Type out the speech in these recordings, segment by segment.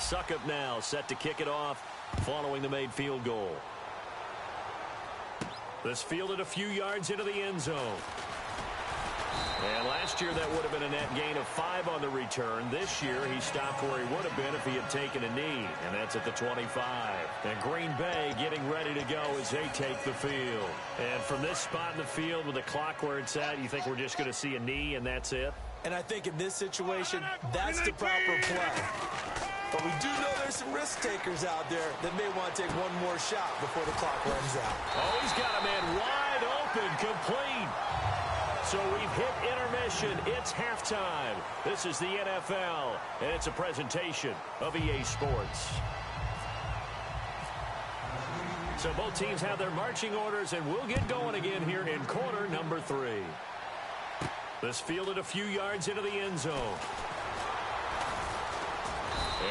Suckup now set to kick it off following the made field goal. This fielded a few yards into the end zone. And last year that would have been a net gain of 5 on the return. This year he stopped where he would have been if he had taken a knee, and that's at the 25. And Green Bay getting ready to go as they take the field. And from this spot in the field with the clock where it's at, you think we're just going to see a knee and that's it? And I think in this situation, that's the proper play. But we do know there's some risk takers out there that may want to take one more shot before the clock runs out. Oh, he's got a man wide open, complete. So we've hit intermission. It's halftime. This is the NFL, and it's a presentation of EA Sports. So both teams have their marching orders, and we'll get going again here in quarter number 3. This fielded a few yards into the end zone.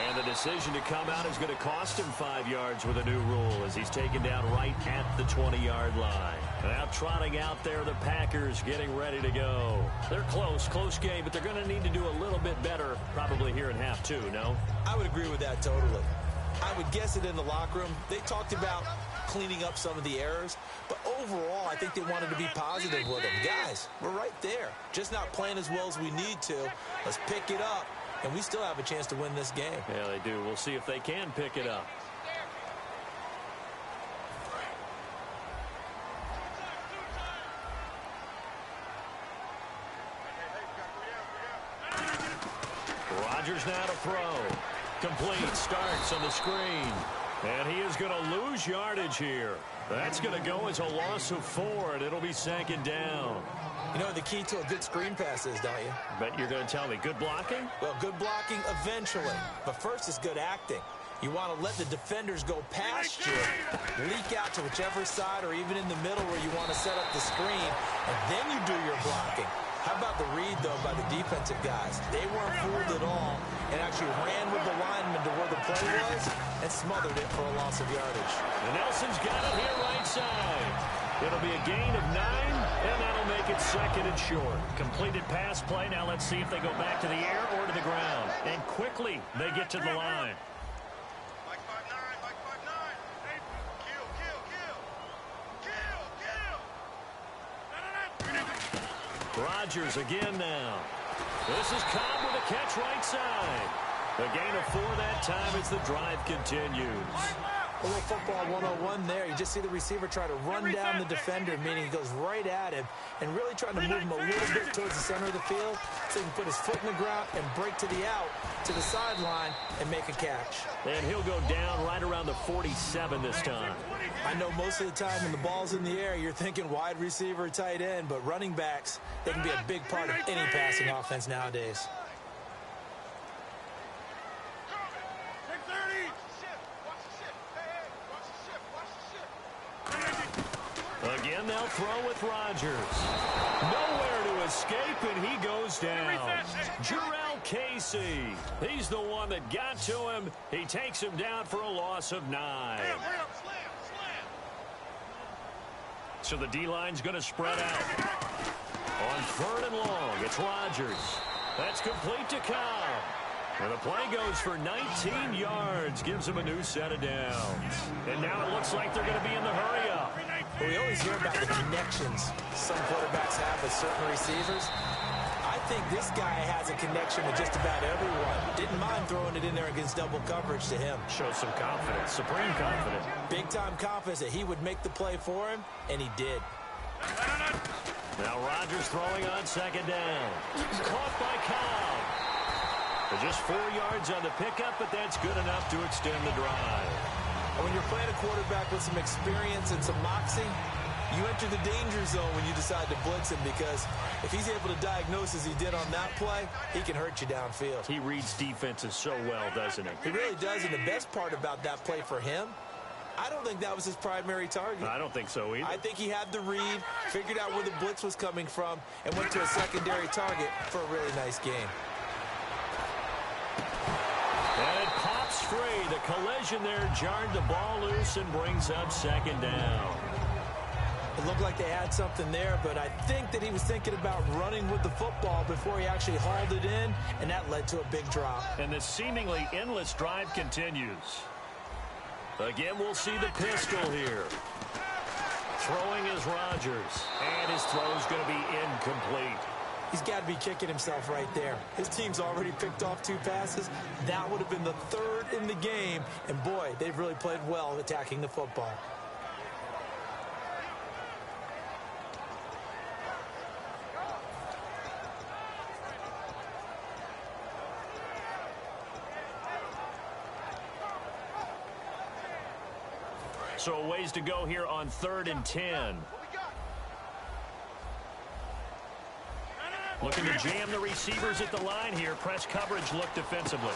And the decision to come out is going to cost him 5 yards with a new rule as he's taken down right at the 20-yard line. Now trotting out there, the Packers getting ready to go. They're close game, but they're going to need to do a little bit better probably here in half 2, no? I would agree with that totally. I would guess it in the locker room. They talked about cleaning up some of the errors, but overall, I think they wanted to be positive with them. Guys, we're right there. Just not playing as well as we need to. Let's pick it up. And we still have a chance to win this game. Yeah, they do. We'll see if they can pick it up. Rodgers now to throw. Complete, starts on the screen. And he is going to lose yardage here. That's going to go as a loss of 4, and it'll be 2nd down. You know the key to a good screen pass is, don't you? Bet you're going to tell me. Good blocking? Well, good blocking eventually. But first is good acting. You want to let the defenders go past you, leak out to whichever side or even in the middle where you want to set up the screen, and then you do your blocking. How about the read, though, by the defensive guys? They weren't fooled at all and actually ran with the lineman to where the play was and smothered it for a loss of yardage. And Nelson's got it here right side. It'll be a gain of 9, and that'll make it 2nd and short. Completed pass play. Now let's see if they go back to the air or to the ground. And quickly, they get to the line. Rodgers again now. This is Cobb with a catch right side. A gain of 4 that time as the drive continues. A little football 101 there. You just see the receiver try to run down the defender, meaning he goes right at him and really trying to move him a little bit towards the center of the field so he can put his foot in the ground and break to the out, to the sideline, and make a catch. And he'll go down right around the 47 this time. I know most of the time when the ball's in the air, you're thinking wide receiver, tight end, but running backs, they can be a big part of any passing offense nowadays. Again, they'll throw with Rodgers. Nowhere to escape, and he goes down. Jarrell Casey. He's the one that got to him. He takes him down for a loss of 9. So the D-line's going to spread out. On 3rd and long, it's Rodgers. That's complete to Cobb. And the play goes for 19 yards, gives him a new set of downs. And now it looks like they're going to be in the hurry-up. Well, we always hear about the connections some quarterbacks have with certain receivers. I think this guy has a connection with just about everyone. Didn't mind throwing it in there against double coverage to him. Shows some confidence, supreme confidence. Big-time confidence that he would make the play for him, and he did. Now Rodgers throwing on 2nd down. Caught by Cobb. Just 4 yards on the pickup, but that's good enough to extend the drive. And when you're playing a quarterback with some experience and some moxie, you enter the danger zone when you decide to blitz him, because if he's able to diagnose as he did on that play, he can hurt you downfield. He reads defenses so well, doesn't he? He really does, and the best part about that play for him, I don't think that was his primary target. I don't think so either. I think he had the read, figured out where the blitz was coming from, and went to a secondary target for a really nice game. And it pops free. The collision there jarred the ball loose and brings up 2nd down. It looked like they had something there, but I think that he was thinking about running with the football before he actually hauled it in, and that led to a big drop. And this seemingly endless drive continues. Again, we'll see the pistol here. Throwing is Rodgers, and his throw's going to be incomplete. He's got to be kicking himself right there. His team's already picked off 2 passes. That would have been the 3rd in the game, and boy, they've really played well attacking the football. So a ways to go here on 3rd and 10. Looking to jam the receivers at the line here. Press coverage look defensively.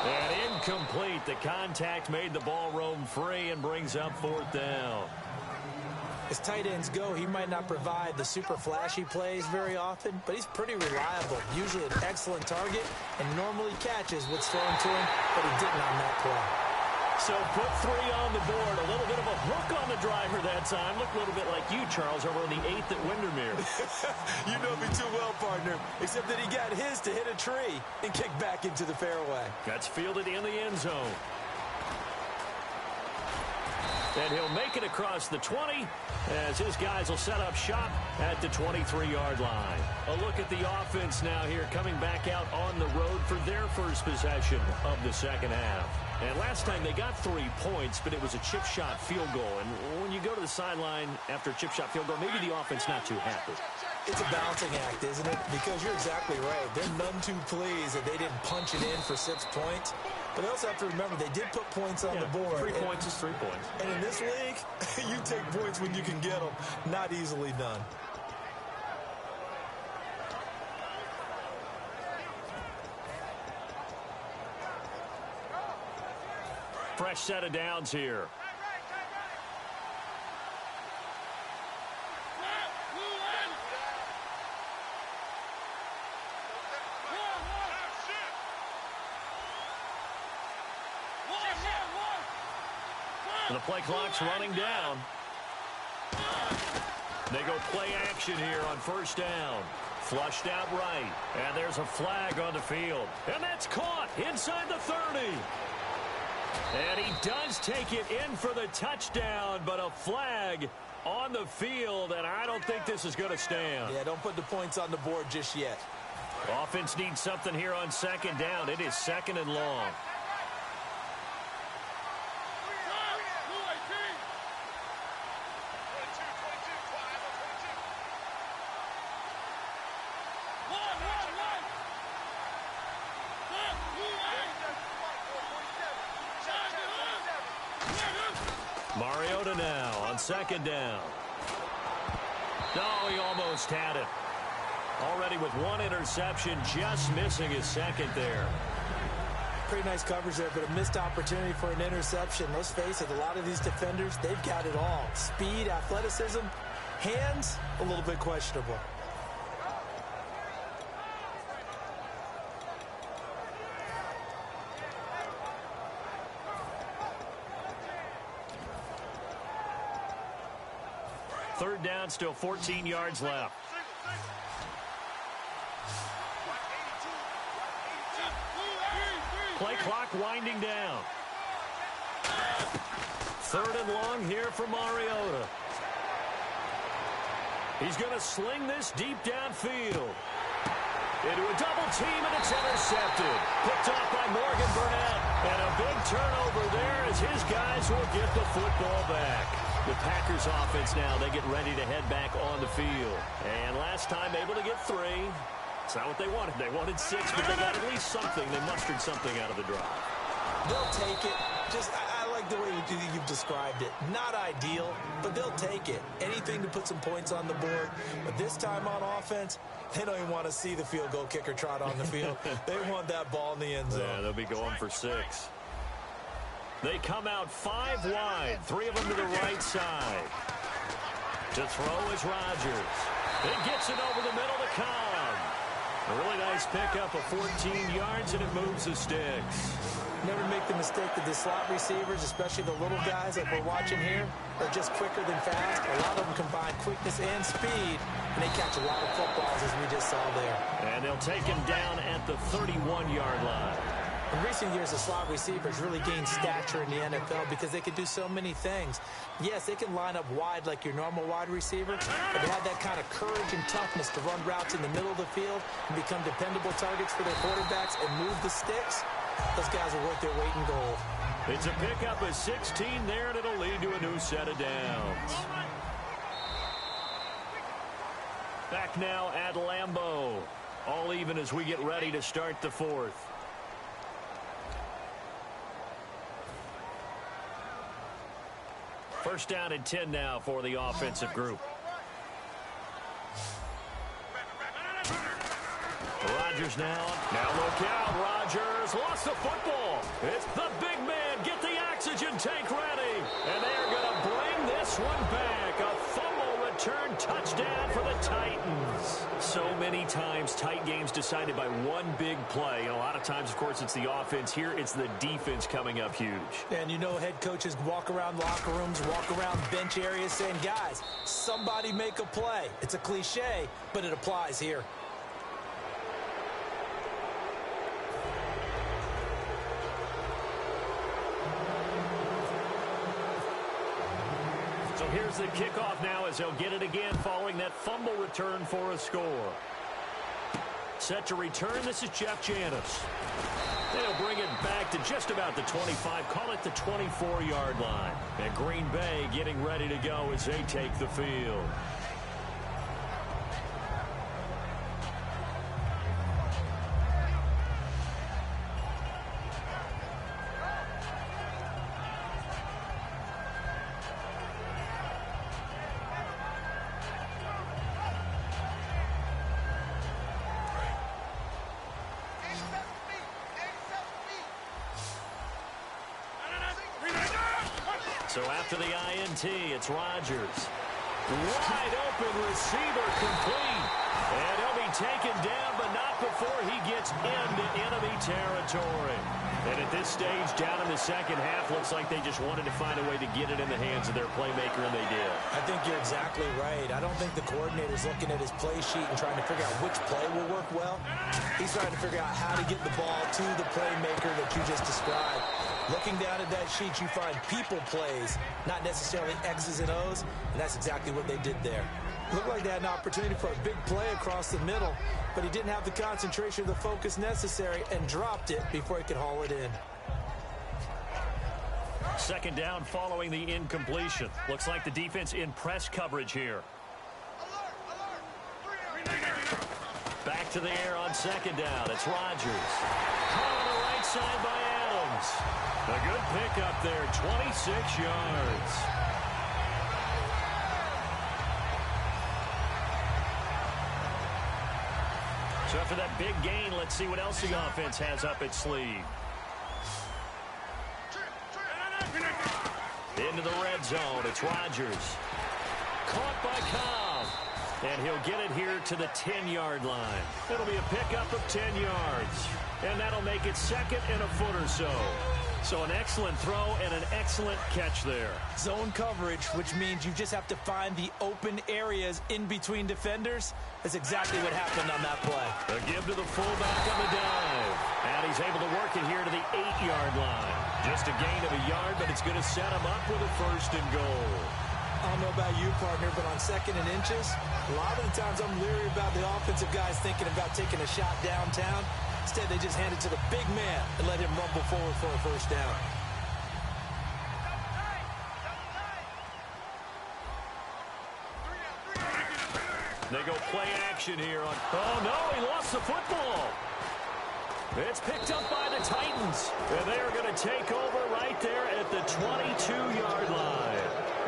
And incomplete. The contact made the ball roam free and brings up 4th down. As tight ends go, he might not provide the super flashy plays very often, but he's pretty reliable. Usually an excellent target and normally catches what's thrown to him, but he didn't on that play. So put 3 on the board. A little bit of a hook on the driver that time. Looked a little bit like you, Charles, over on the 8th at Windermere. You know me too well, partner. Except that he got his to hit a tree and kick back into the fairway. That's fielded in the end zone. And he'll make it across the 20 as his guys will set up shop at the 23-yard line. A look at the offense now here coming back out on the road for their first possession of the second half. And last time they got 3 points, but it was a chip shot field goal. And when you go to the sideline after a chip shot field goal, maybe the offense not too happy. It's a balancing act, isn't it? Because you're exactly right. They're none too pleased that they didn't punch it in for 6 points. But they also have to remember they did put points on the board. 3 points is 3 points. And in this league, you take points when you can get them. Not easily done. Fresh set of downs here. The play clock's running down. They go play action here on 1st down. Flushed out right. And there's a flag on the field. And that's caught inside the 30. And he does take it in for the touchdown, but a flag on the field, and I don't think this is going to stand. Yeah, don't put the points on the board just yet. Offense needs something here on 2nd down. It is 2nd and long. Mariota now on 2nd down. No, he almost had it. Already with 1 interception, just missing his 2nd there. Pretty nice coverage there, but a missed opportunity for an interception. Let's face it, a lot of these defenders, they've got it all. Speed, athleticism, hands, a little bit questionable. Third down, still 14 yards left. Play clock winding down. 3rd and long here for Mariota. He's going to sling this deep downfield. Into a double team, and it's intercepted. Picked off by Morgan Burnett. And a big turnover there as his guys will get the football back. The Packers offense now, they get ready to head back on the field. And last time able to get 3. It's not what they wanted. They wanted 6, but they got at least something. They mustered something out of the drive. They'll take it. I like the way you've described it. Not ideal, but they'll take it. Anything to put some points on the board. But this time on offense, they don't even want to see the field goal kicker trot on the field. They want that ball in the end zone. Yeah, they'll be going for 6. They come out 5 wide, 3 of them to the right side. To throw is Rodgers. It gets it over the middle to Cobb. A really nice pickup of 14 yards, and it moves the sticks. Never make the mistake that the slot receivers, especially the little guys like we're watching here, are just quicker than fast. A lot of them combine quickness and speed, and they catch a lot of footballs, as we just saw there. And they'll take him down at the 31-yard line. In recent years, the slot receivers really gained stature in the NFL because they can do so many things. Yes, they can line up wide like your normal wide receiver, but they have that kind of courage and toughness to run routes in the middle of the field and become dependable targets for their quarterbacks and move the sticks. Those guys are worth their weight in gold. It's a pickup of 16 there, and it'll lead to a new set of downs. Back now at Lambeau. All even as we get ready to start the fourth. First down and 10 now for the offensive group. Rodgers now. Now look out. Rodgers lost the football. It's the big man. Get the oxygen tank ready. And they are going to bring this one back. A fumble return touchdown for the Titans. So many times tight games decided by one big play. And a lot of times, of course, it's the offense. Here, it's the defense coming up huge. And you know head coaches walk around locker rooms, walk around bench areas saying, guys, somebody make a play. It's a cliche, but it applies here. So here's the kickoff now as they'll get it again following that fumble return for a score. Set to return, this is Jeff Janis. They'll bring it back to just about the 25, call it the 24-yard line. And Green Bay getting ready to go as they take the field. So after the INT, it's Rodgers. Wide open receiver complete. And he'll be taken down, but not before he gets into enemy territory. And at this stage, down in the second half, looks like they just wanted to find a way to get it in the hands of their playmaker, and they did. I think you're exactly right. I don't think the coordinator's looking at his play sheet and trying to figure out which play will work well. He's trying to figure out how to get the ball to the playmaker that you just described. Looking down at that sheet, you find people plays, not necessarily X's and O's, and that's exactly what they did there. Looked like they had an opportunity for a big play across the middle, but he didn't have the concentration or the focus necessary and dropped it before he could haul it in. Second down following the incompletion. Looks like the defense in press coverage here. Back to the air on second down. It's Rodgers. Caught on the right side by Adams. A good pickup there, 26 yards. So after that big gain, let's see what else the offense has up its sleeve. Into the red zone, it's Rodgers. Caught by Cobb. And he'll get it here to the 10-yard line. It'll be a pickup of 10 yards. And that'll make it second and a foot or so. So an excellent throw and an excellent catch there. Zone coverage, which means you just have to find the open areas in between defenders. That's exactly what happened on that play. A give to the fullback on the dive. And he's able to work it here to the 8-yard line. Just a gain of a yard, but it's going to set him up with a first and goal. I don't know about you, partner, but on second and inches, a lot of the times I'm leery about the offensive guys thinking about taking a shot downtown. Instead, they just hand it to the big man and let him rumble forward for a first down. They go play action here on... Oh, no, he lost the football. It's picked up by the Titans. And they are going to take over right there at the 22-yard line.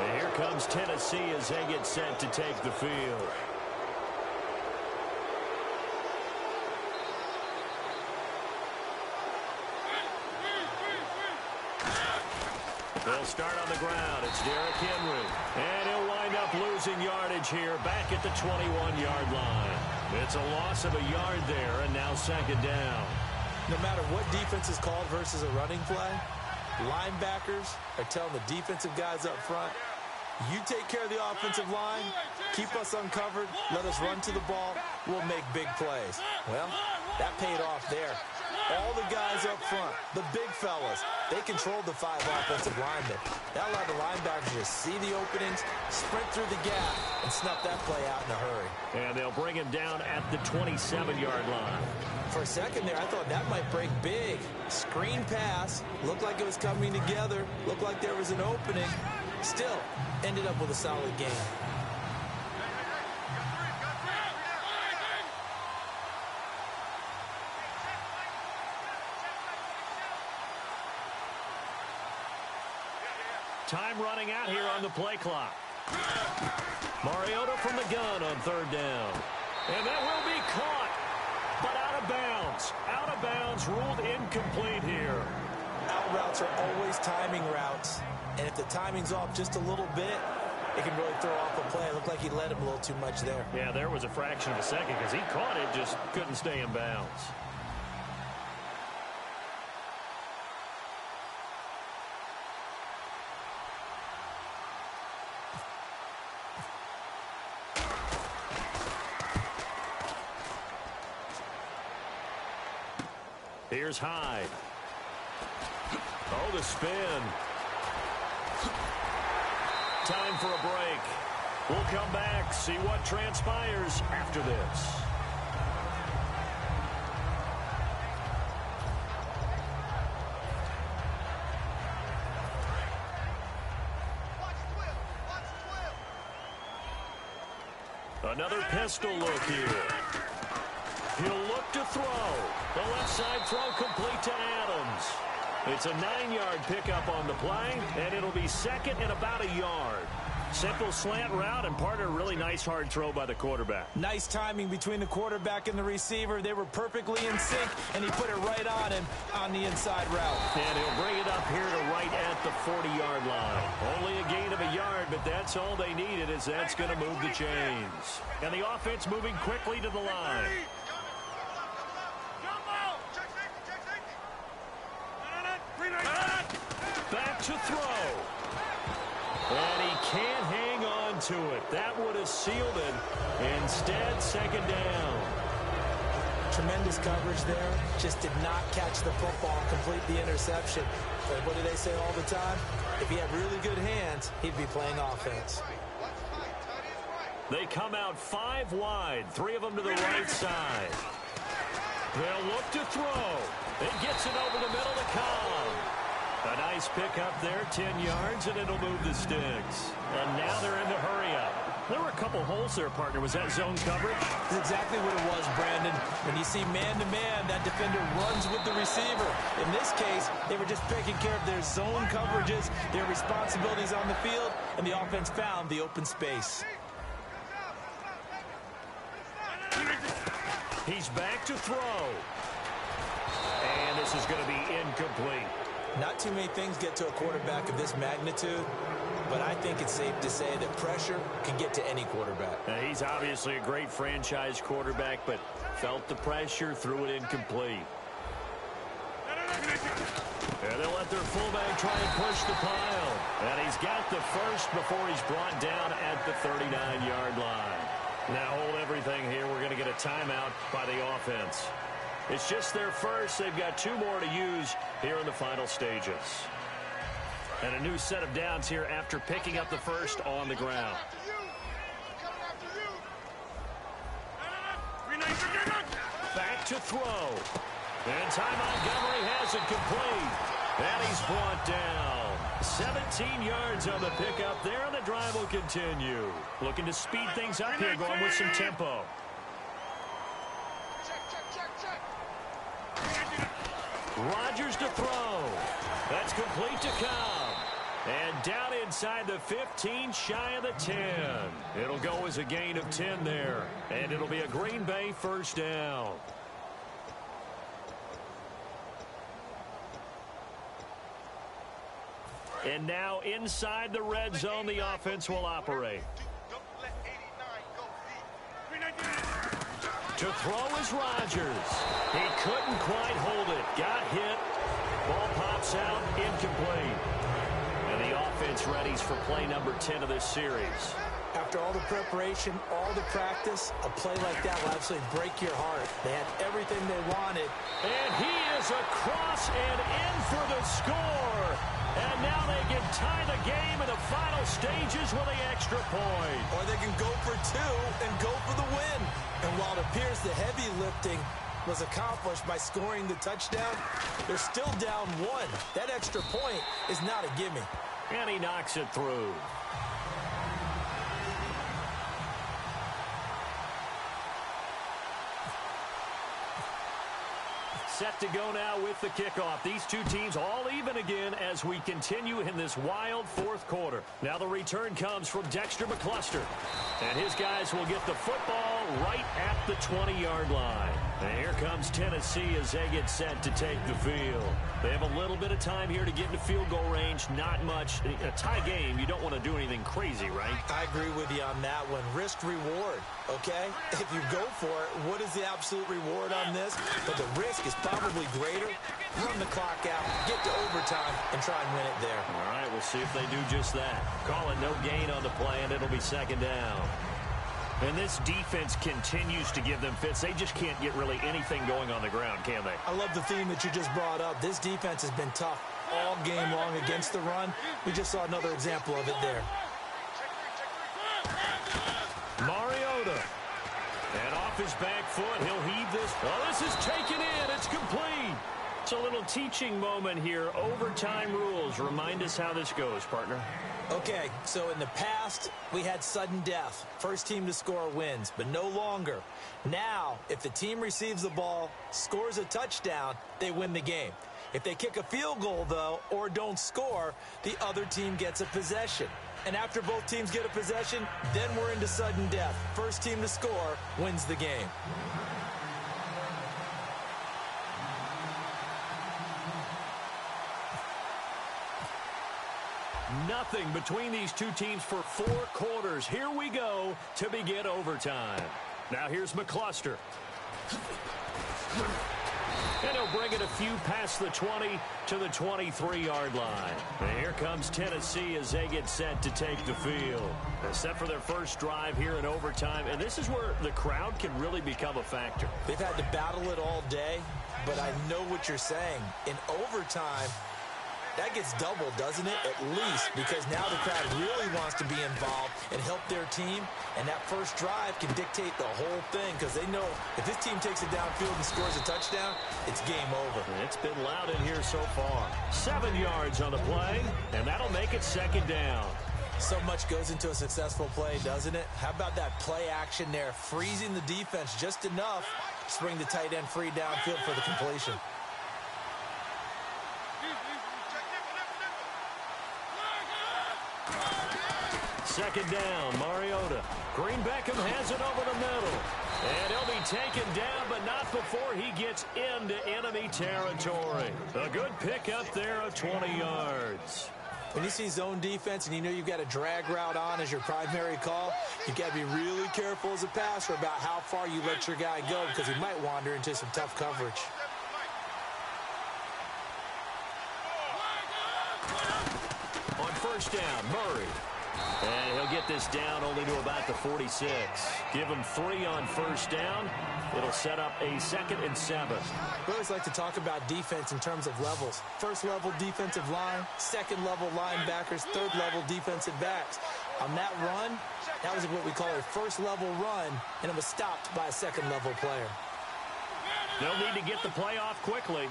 And here comes Tennessee as they get set to take the field. They'll start on the ground. It's Derrick Henry. And he'll wind up losing yardage here back at the 21-yard line. It's a loss of a yard there, and now second down. No matter what defense is called versus a running play, linebackers are telling the defensive guys up front, you take care of the offensive line, keep us uncovered, let us run to the ball, we'll make big plays. Well, that paid off there. All the guys up front, the big fellas, they controlled the 5 offensive linemen. That allowed the linebackers to see the openings, sprint through the gap, and snuff that play out in a hurry. And they'll bring him down at the 27-yard line. For a second there, I thought that might break big. Screen pass, looked like it was coming together, looked like there was an opening. Still, ended up with a solid game. Time running out here on the play clock. Mariota from the gun on 3rd down. And that will be caught, but out of bounds. Out of bounds, ruled incomplete here. Out routes are always timing routes. And if the timing's off just a little bit, it can really throw off a play. It looked like he let him a little too much there. Yeah, there was a fraction of a second because he caught it, just couldn't stay in bounds. Here's Hyde. Oh, the spin. Time for a break. We'll come back, see what transpires after this. Another pistol look here. He'll look to throw. The left side throw complete to Adams. It's a 9-yard pickup on the play, and it'll be second and about a yard. Simple slant route, and part of a really nice hard throw by the quarterback. Nice timing between the quarterback and the receiver. They were perfectly in sync, and he put it right on him on the inside route. And he'll bring it up here to right at the 40-yard line. Only a gain of a yard, but that's all they needed, as that's going to move the chains. And the offense moving quickly to the line. Back to throw. And he can't hang on to it. That would have sealed it. Instead, second down. Tremendous coverage there. Just did not catch the football and complete the interception. But what do they say all the time? If he had really good hands, he'd be playing offense. They come out 5 wide. 3 of them to the right side. They'll look to throw. It gets it over the middle to Cobb. A nice pickup there, 10 yards, and it'll move the sticks. And now they're in the hurry-up. There were a couple holes there, partner. Was that zone coverage? That's exactly what it was, Brandon. When you see man-to-man, that defender runs with the receiver. In this case, they were just taking care of their zone coverages, their responsibilities on the field, and the offense found the open space. He's back to throw. And this is going to be incomplete. Not too many things get to a quarterback of this magnitude, but I think it's safe to say that pressure can get to any quarterback. Now, he's obviously a great franchise quarterback, but felt the pressure, threw it incomplete. And they'll let their fullback try and push the pile. And he's got the first before he's brought down at the 39-yard line. Now hold everything here. We're going to get a timeout by the offense. It's just their first. They've got 2 more to use here in the final stages. And a new set of downs here after picking up the first on the ground. Back to throw. And Ty Montgomery has it complete. And he's brought down. 17 yards on the pickup there, and the drive will continue. Looking to speed things up here, going with some tempo. Rodgers to throw. That's complete to Cobb. And down inside the 15, shy of the 10. It'll go as a gain of 10 there. And it'll be a Green Bay first down. And now inside the red zone, the offense will operate. To throw is Rodgers. He couldn't quite hold it. Got hit. Ball pops out, incomplete. And the offense readies for play number 10 of this series. After all the preparation, all the practice, a play like that will absolutely break your heart. They had everything they wanted. And he is across and in for the score. And now they can tie the game in the final stages with an extra point. Or they can go for two and go for the win. And while it appears the heavy lifting was accomplished by scoring the touchdown, they're still down one. That extra point is not a gimme. And he knocks it through. Set to go now with the kickoff. These two teams all even again as we continue in this wild fourth quarter. Now the return comes from Dexter McCluster. And his guys will get the football right at the 20-yard line. And here comes Tennessee as they get set to take the field. They have a little bit of time here to get into field goal range. Not much. In a tie game, you don't want to do anything crazy, right? I agree with you on that one. Risk reward, okay? If you go for it, what is the absolute reward on this? But the risk is probably greater. Run the clock out, get to overtime, and try and win it there. All right, we'll see if they do just that. Call it no gain on the play, and it'll be second down. And this defense continues to give them fits. They just can't get really anything going on the ground, can they? I love the theme that you just brought up. This defense has been tough all game long against the run. We just saw another example of it there. Mariota. And off his back foot, he'll heave this. Oh, this is taken in. It's complete. It's a little teaching moment here. Overtime rules. Remind us how this goes, partner. Okay, so in the past, we had sudden death. First team to score wins, but no longer. Now, if the team receives the ball, scores a touchdown, they win the game. If they kick a field goal, though, or don't score, the other team gets a possession. And after both teams get a possession, then we're into sudden death. First team to score wins the game. Nothing between these two teams for 4 quarters. Here we go to begin overtime. Now here's McCluster. And he'll bring it a few past the 20 to the 23-yard line. And here comes Tennessee as they get set to take the field. They're set for their first drive here in overtime. And this is where the crowd can really become a factor. They've had to battle it all day, but I know what you're saying. In overtime, that gets doubled, doesn't it? At least, because now the crowd really wants to be involved and help their team. And that first drive can dictate the whole thing because they know if this team takes it downfield and scores a touchdown, it's game over. It's been loud in here so far. 7 yards on the play, and that'll make it second down. So much goes into a successful play, doesn't it? How about that play action there, freezing the defense just enough to bring the tight end free downfield for the completion. Second down, Mariota. Green Beckham has it over the middle. And he'll be taken down, but not before he gets into enemy territory. A good pickup there of 20 yards. When you see zone defense and you know you've got a drag route on as your primary call, you've got to be really careful as a passer about how far you let your guy go because he might wander into some tough coverage. On first down, Murray. And he'll get this down only to about the 46. Give him 3 on first down. It'll set up a 2nd and 7. We always like to talk about defense in terms of levels. First level defensive line, second level linebackers, third level defensive backs. On that run, that was what we call a first level run, and it was stopped by a second level player. They'll need to get the play off quickly.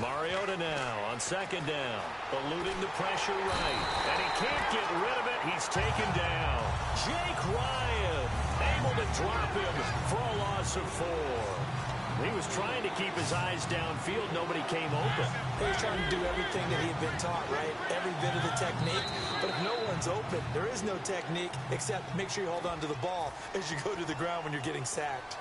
Mariota now on second down, eluding the pressure right. And he can't get rid of it. He's taken down. Jake Ryan able to drop him for a loss of 4. He was trying to keep his eyes downfield. Nobody came open. He was trying to do everything that he had been taught, right? Every bit of the technique. But if no one's open, there is no technique except make sure you hold on to the ball as you go to the ground when you're getting sacked.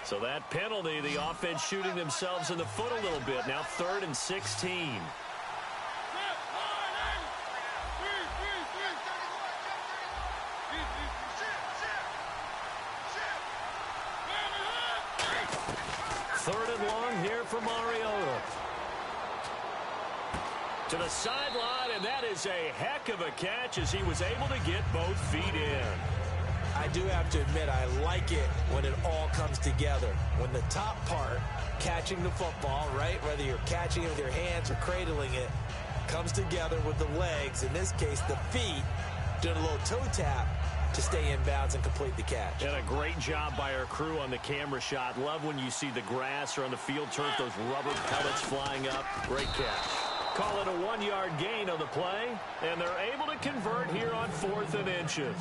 So that penalty, the offense shooting themselves in the foot a little bit. Now 3rd and 16. Third and long here for Mariota. To the sideline, and that is a heck of a catch as he was able to get both feet in. I do have to admit, I like it when it all comes together. When the top part, catching the football, right, whether you're catching it with your hands or cradling it, comes together with the legs, in this case the feet, doing a little toe tap to stay in bounds and complete the catch. And a great job by our crew on the camera shot. Love when you see the grass or on the field turf, those rubber pellets flying up. Great catch. Call it a 1-yard gain on the play, and they're able to convert here on 4th and inches.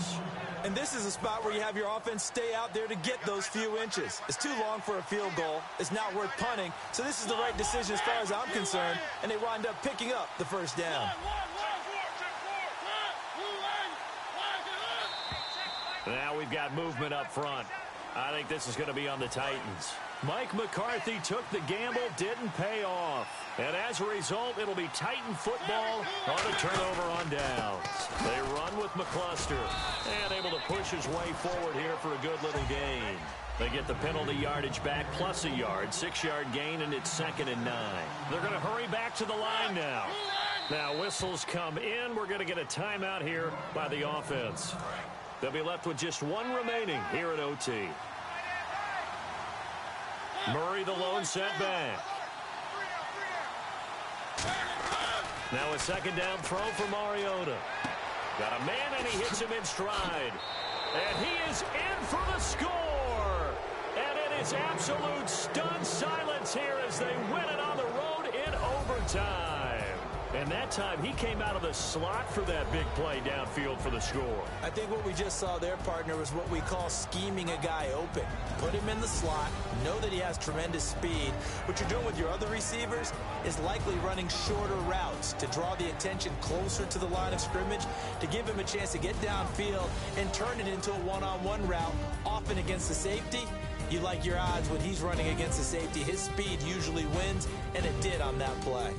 And this is a spot where you have your offense stay out there to get those few inches. It's too long for a field goal. It's not worth punting. So this is the right decision as far as I'm concerned, and they wind up picking up the first down. Now we've got movement up front. I think this is going to be on the Titans. Mike McCarthy took the gamble, didn't pay off. And as a result, it'll be Titan football on a turnover on downs. They run with McCluster and able to push his way forward here for a good little gain. They get the penalty yardage back plus a yard, 6-yard gain, and it's 2nd and 9. They're going to hurry back to the line now. Now whistles come in. We're going to get a timeout here by the offense. They'll be left with just one remaining here at OT. Murray the lone setback. Now a 2nd down throw for Mariota. Got a man and he hits him in stride. And he is in for the score. And it is absolute stunned silence here as they win it on the road in overtime. And that time he came out of the slot for that big play downfield for the score. I think what we just saw there, partner, was what we call scheming a guy open. Put him in the slot, know that he has tremendous speed. What you're doing with your other receivers is likely running shorter routes to draw the attention closer to the line of scrimmage, to give him a chance to get downfield and turn it into a one-on-one route, often against the safety. You like your odds when he's running against the safety. His speed usually wins, and it did on that play.